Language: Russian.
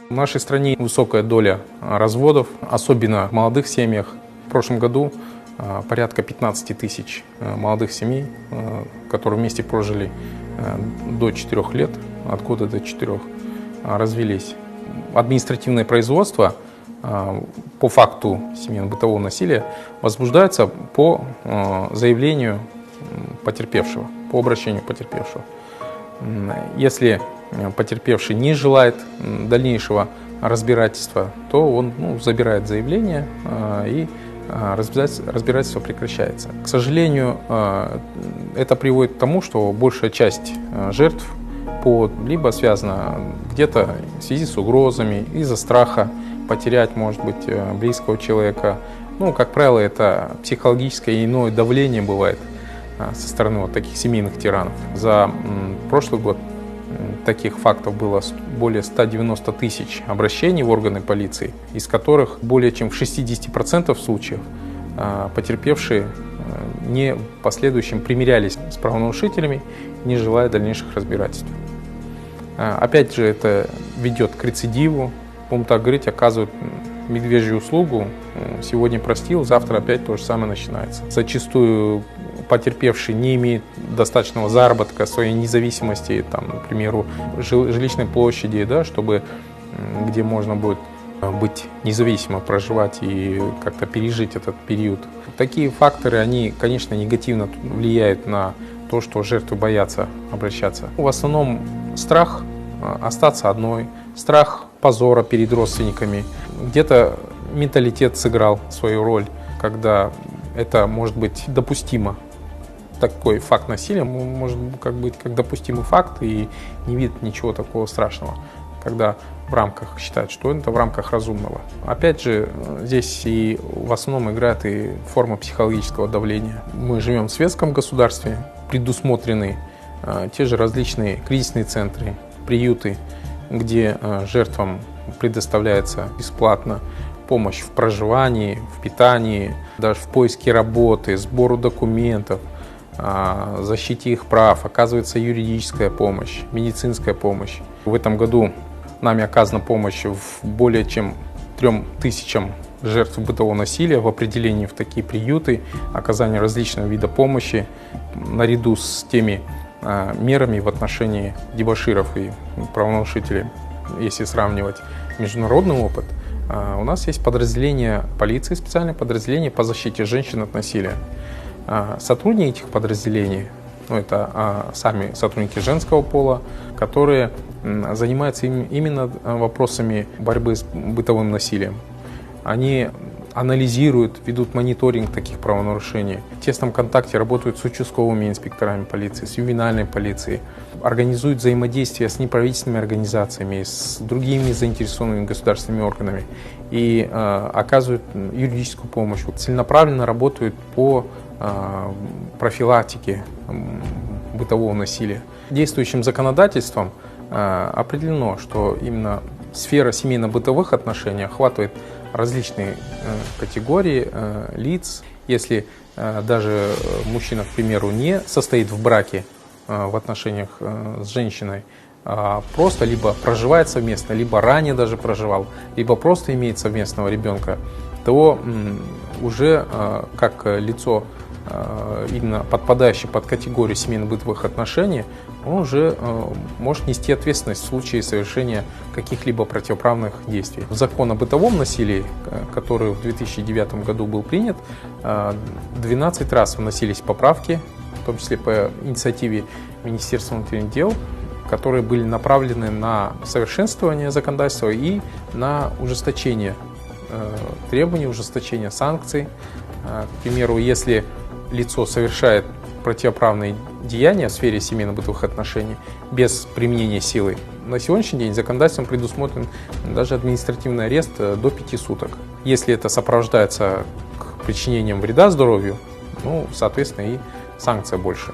В нашей стране высокая доля разводов, особенно в молодых семьях. В прошлом году порядка 15 тысяч молодых семей, которые вместе прожили до 4 лет, от года до 4, развелись. Административное производство по факту семейно-бытового насилия возбуждается по заявлению потерпевшего, по обращению потерпевшего. Если потерпевший не желает дальнейшего разбирательства, то он забирает заявление и разбирательство прекращается. К сожалению, это приводит к тому, что большая часть жертв либо связана где-то в связи с угрозами, из-за страха потерять, может быть, близкого человека. Как правило, это психологическое и иное давление бывает со стороны таких семейных тиранов. За прошлый год таких фактов было более 190 тысяч обращений в органы полиции, из которых более чем в 60% случаев потерпевшие не в последующем примирялись с правонарушителями, не желая дальнейших разбирательств. Опять же, это ведет к рецидиву, будем так говорить, оказывают медвежью услугу. Сегодня простил, завтра опять то же самое начинается. Зачастую потерпевший не имеет достаточного заработка, своей независимости, к примеру, жилищной площади, чтобы где можно будет быть независимо, проживать и как-то пережить этот период. Такие факторы, они, конечно, негативно влияют на то, что жертвы боятся обращаться. В основном страх остаться одной, страх позора перед родственниками. Где-то менталитет сыграл свою роль, когда это может быть допустимо. Такой факт насилия может быть как допустимый факт и не видит ничего такого страшного, когда в рамках считают, что это в рамках разумного. Опять же, здесь и в основном играет и форма психологического давления. Мы живем в светском государстве, предусмотрены те же различные кризисные центры, приюты, где жертвам предоставляется бесплатно помощь в проживании, в питании, даже в поиске работы, сбору документов, защите их прав, оказывается юридическая помощь, медицинская помощь. В этом году нами оказана помощь в более чем 3000 жертв бытового насилия в определении в такие приюты, оказание различного вида помощи наряду с теми мерами в отношении дебоширов и правонарушителей. Если сравнивать международный опыт, у нас есть подразделение полиции, специальное подразделение по защите женщин от насилия. Сотрудники этих подразделений, это сами сотрудники женского пола, которые занимаются именно вопросами борьбы с бытовым насилием. Они анализируют, ведут мониторинг таких правонарушений. В тесном контакте работают с участковыми инспекторами полиции, с ювенальной полицией, организуют взаимодействие с неправительственными организациями, с другими заинтересованными государственными органами и оказывают юридическую помощь. Целенаправленно работают по профилактике бытового насилия. Действующим законодательством определено, что именно сфера семейно-бытовых отношений охватывает различные категории лиц. Если даже мужчина, к примеру, не состоит в браке в отношениях с женщиной, а просто либо проживает совместно, либо ранее даже проживал, либо просто имеет совместного ребенка, то уже как лицо, именно подпадающее под категорию семейно-бытовых отношений, он уже может нести ответственность в случае совершения каких-либо противоправных действий. В закон о бытовом насилии, который в 2009 году был принят, 12 раз вносились поправки, в том числе по инициативе Министерства внутренних дел, которые были направлены на совершенствование законодательства и на ужесточение требований, ужесточение санкций. К примеру, если лицо совершает противоправные деяния в сфере семейно-бытовых отношений без применения силы, на сегодняшний день законодательством предусмотрен даже административный арест до 5 суток. Если это сопровождается к причинением вреда здоровью, соответственно, и санкция больше.